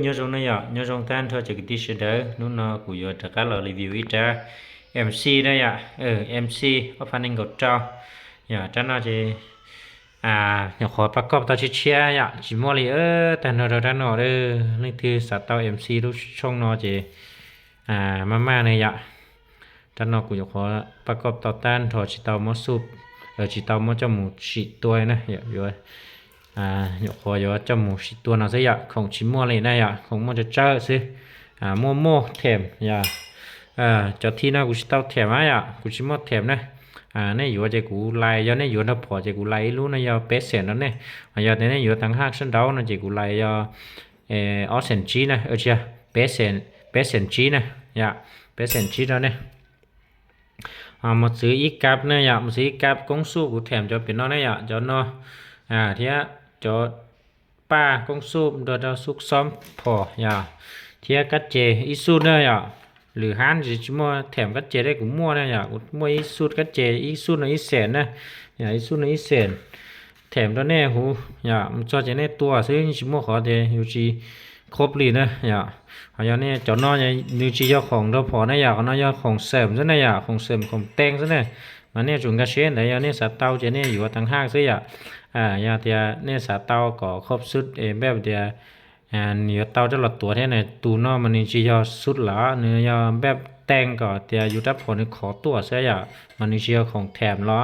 nhớ trong này ạ nhớ trong tan thôi chỉ cái tí sẽ đỡ nó của giờ tất cả là review ít ra MC đây ạ MC ก็พันนึงกดจออย่าจันน่าจะอย่าขอประกอบตาเชียๆอย่าจิมอลีแต่นอดันนอนี่คือสัตว์เตา MC ทุกช่องนอจะมาๆเนี่ยอย่าจันนอกูจะขอประกอบต่อต้านถอดจิตเตามอสูบจิตเตามอจมูกฉีดตัวนะอย่าอยู่อย่าขออย่าจมูกฉีดตัวน่ะสิอย่าของจิมอลีนะอย่าของมันจะเจอสิมั่วๆแถมอย่าจอที่น่ากูสิเตาแถมอ่ะกูสิหมดแถมนะนี่อยู่ว่าจะกูไล่ยอนี่อยู่นะพอจะกูไล่รู้นะยอเปเซนนั่นเนี่ยยอแต่นี่อยู่ตั้งห้างเส้นดาวนะจะกูไล่ยอออเซนจีนะเชียเปเซนจีนะอย่าเปเซนจีแล้วเนี่ยมาซื้ออีกกับเนี่ยอย่ามาซื้ออีกกับกงสู้กูแถมจะเป็นน้อยเนี่ยอย่าจอเนาะที่จอป้ากงสู้โดยเราซุกซ้อมพออย่าที่กัดเจอีสู้เนี่ยอย่าหรือฮันจิมัวแถมกัดเจได้กูมั่วนะอย่ากูมั่วอีสุดกัดเจอีสุดในอีแสนนะอย่าอีสุดในอีแสนแถมตัวแน่หูอย่ามันจอจะแน่ตัวซึ่งจิมัวขอเดอยู่จีครบลีนะอย่าอย่าเนี่ยจอนอเนี่ยนิวจียอของเราพอนะอย่าก็นอยอของเสริมซะนะอย่าของเสริมของแต่งซะนะมันเนี่ยจุงกระเชนแต่อย่าเนี่ยสัตว์เต้าจะเนี่ยอยู่ตั้งห้างซะอย่าอย่าเตียเนี่ยสัตว์เต้าก็ครบสุดแบบเดียเนี่ยเตาจะหลอดตัวแท้เนี่ยตูนอมันนี่สิยอสุดหลาเนื้อยอแบบแต่งก็เตียอยู่ทับผลขอตัวซะอย่ามันนี่สิยอของแถมล้อ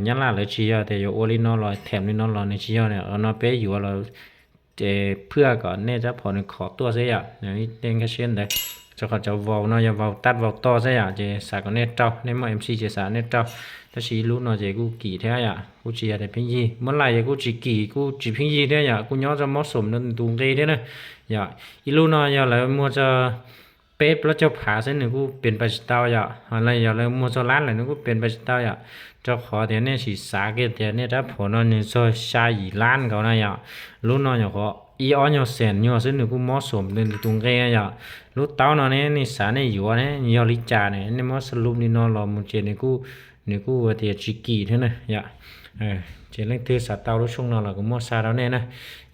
ยันล่ะเลยสิยอแต่อยู่โอลินอลอยแถมนี่นอลอยนี่สิยอเนี่ยเอานอเปอยู่เราเพื่อก่อนเนี่ยจะผลขอตัวซะอย่าเนี่ยนี่เต็งแค่เช่นได้จะเขาจะเว้าเนาะอย่าเว้าตัดเว้าต่อซะอย่าจะสากเน็ตเจ้าในหม้อ MC จะสาเน็ตเจ้าถ้าสิรู้เนาะจะกูกี่แท้อย่ากูสิได้พิงยีเมื่อไหร่กูสิกี่กูสิพิงยีได้อย่ากูย้อจะเหมาะสมนั่นตรงเด้นะอย่าอีรู้เนาะอย่าแล้วมัวจะเป๊ะแล้วจะผาเส้นนึงกูเป็นไปสตาอย่าอะไรอย่าแล้วมัวจะล้านแล้วนึงกูเป็นไปสตาอย่าจะขอเดี๋ยวนี้สิสาเกตเดี๋ยวนี้ถ้าผลนอนนี่ซอยชาอีล้านเขานะอย่ารู้เนาะอย่าขออีอ้อยอแสนยอซึ่งนึงกูเหมาะสมนั่นตรงเด้อย่ารู้เต้าเนาะนี่สาเนี่ยอยู่เนี่ยยอลิจาเนี่ยนี่มัสรุปนี่เนาะรอมุเจนี่กูว่าเตียจิกี่เท่านั้นอย่าเจเล่นถือสัตว์เตารู้ช่วงนั้นเราก็มัวซาแล้วเนี่ยนะ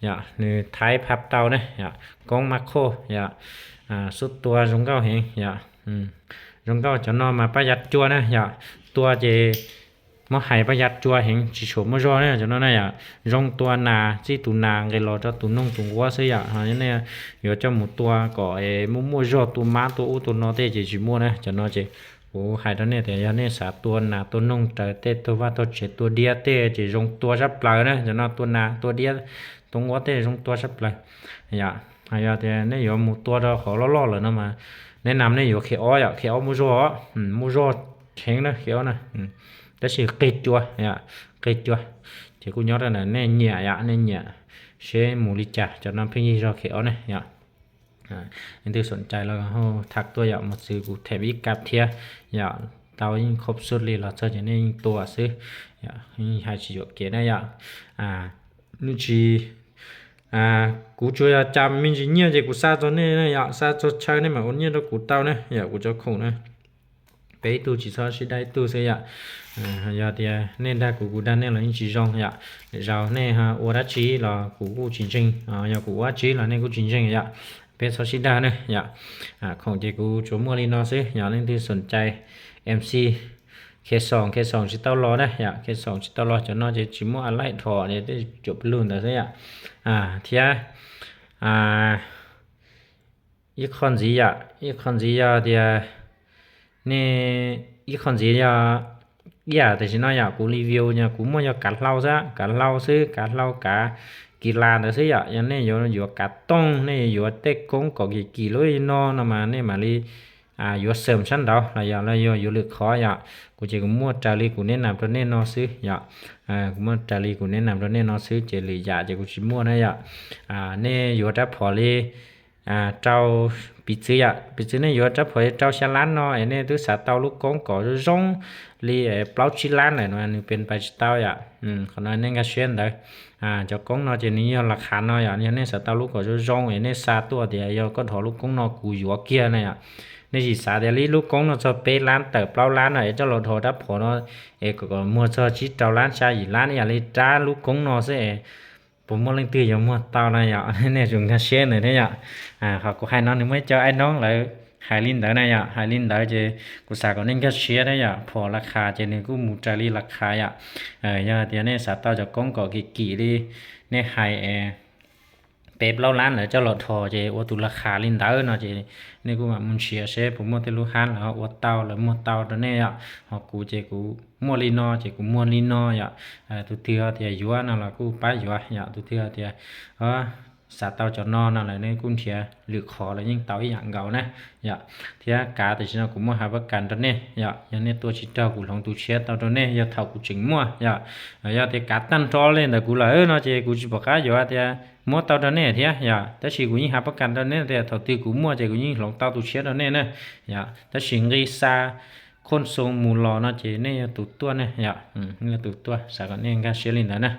อย่านี่ท้ายพับเตานะอย่ากองมาโคอย่าสุดตัวจงเก้าเฮงอย่าจงเก้าจะนอนมาประหยัดจัวนะอย่าตัวเจมาให้ประหยัดจัวเฮงสิโฉมบ่รอเนี่ยจะนอนนะอย่าจงตัวนาสิตุนาไงรอเจ้าตุนงตุงวัวซะอย่าเนี่ยอยู่เจ้าหมูตัวก็มั่วๆรอตัวม้าตัวอูตัวนอเตเจสิมั่วนะจะนอนเจโอ้หายตัวเนี่ยแต่ยาเนี่ยสาตัวนาตัวนงเตตัวว่าตัวเจตัวเดียเตจะจงตัวซับปลายนะจะนอตัวนาตัวเดียตรงวัวเตจงตัวซับปลายอย่าแต่เนี่ยอยู่หมู่ตัวเราขอล่อๆเลยนะมาแนะนำเนี่ยอยู่เขียวอ่ะเขียวมูโรเชงนะเขียวนะแต่สิเกจจัวอย่าเกจจัวที่กูย้อนน่ะเนี่ยเหนี่ยอย่าเนี่ยเหนี่ยเชหมูลิจ่าจะนำเพิ่นยี่รอเขียวนะอย่าอันที่สนใจแล้วก็เฮาทักตัวอย่ามาซื้อกูแถมอีกกับเทียอย่าเตายิ่งครบสุดเลยเราจะเนี่ยยิ่งตัวซื้ออย่าให้สิอยู่เกนะอย่านี่สิกูจะจำมันสิเนี่ยจะกูซาตัวเนี่ยนะอย่าซาตัวใช้เนี่ยมาอันนี้เรากูเตาเนี่ยอย่ากูจะคงนะไปตู้จิซอสิได้ตู้เสียอย่าเดียเนี่ยได้กูดันเนี่ยlà những chỉ rongอย่าเราเนี่ยฮะอวดจีlàกูจริงๆอย่ากูว่าจีlàเนี่ยกูจริงๆอย่าเป็นซอสิได้เนี่ยอย่าของที่กูจมัวลีนอซิอย่าเล่นที่สนใจ MC เคส2สิเต้ารอนะอย่าเคส2สิเต้ารอจะนอจะจิมัวอะไรถอเนี่ยได้จบลุ่นแต่เสียเทียอีคอนสิอย่าเดียนี่อีคอนสิอย่าแต่สิน้อยอย่ากูรีวิวเนี่ยกูมั่วอย่ากัดเล่าซะกัดเล่าซื้อกัดเล่ากะกีฬาแต่ซื้ออย่าเนี่ยอยู่กัดต้องนี่อยู่เต็กกงก็กี่เลยนอนมาเนี่ยมาลีอยู่เสริมชั้นดาวแล้วอยู่ลึกคออย่ากูจะกูมั่วจารีกูแนะนำตัวเนี่ยนอซื้ออย่ากูมั่วจารีกูแนะนำตัวเนี่ยนอซื้อเจลีอย่าจะกูสิมั่วนะอย่าเนี่ยอยู่แต่พอลีเจ้าปีซื้อเนี่ยอยู่จะพอเจ้าชะล้านเนาะเนี่ยตัวสาเตาลูกกงก็ร้องลีเปล่าชิล้านเลยเนาะนี่เป็นไปเตาอย่าขนาดนี้ก็เช่นได้เจ้ากงเนาะจะนี้ราคาเนาะอย่างนี้เนี่ยสาเตาลูกก็ร้องเนี่ยซาตัวเดียวก็ถอลูกกงเนาะกูอยู่เกียร์เนี่ยนี่สิสาเดลีลูกกงเนาะจะเปล้านเติบเปล่าล้านเนาะเจ้าเราถอดับพอเนาะก็มัวจะชิเจ้าล้านชาอีล้านอย่าเลยจ้าลูกกงเนาะซิ ผมบ่lên từ giống một tao này ạ nên chúng ta share nữa đấy ạ họ có hai nó nếu mới cho ai nó lại hai linh đó này ạ hai linh đó chứกูสาก็nên cái share đấy ạพอราคาจะเนี่ยกูมูจารีราคาạ giờ thìเนี่ยสาตาจะก้องก็กี่ดิเนี่ยไฮเป็บเล่าร้านแล้วเจ้าหลอดทอเจว่าตุราคาลินเตอร์เนาะเจนี่กูมามุนเชียเซผมมัวแต่รู้ฮันแล้วว่าเตาแล้วมัวเตาตัวเนี่ยอ่ะฮอกูเจกูมัวลีนอเจกูมัวลีนออ่ะตุเตียเตียยัวนั่นล่ะกูไปยัวอ่ะตุเตียเตียสาเตาจะนอนนั่นแหละเนี่ยกูเทียหรือขอแล้วยิ่งเตาอีหยังเก่านะอย่าเทียกาแต่ฉันกูมัวหาประกันตัวเนี่ยอย่าเนี่ยตัวชิเจ้ากูลองตุเชียเตาตัวเนี่ยอย่าเท่ากูจึงมัวอย่าเตกาตั้นทอเลยแต่กูละเนาะเจกูสิบ่กล้าอยู่ว่าเตียmua tao đó nè thế ya ta chỉ cũng như hạpประกันđó nè thì thầu tư cũng mua chỉ cũng như lòng tao tu chết đó nè nè ya ta chỉ nghĩ xa con số mù lò nó chỉ nè tụt tua nè ya nè tụt tua sao cái nè cái xe lên đó nè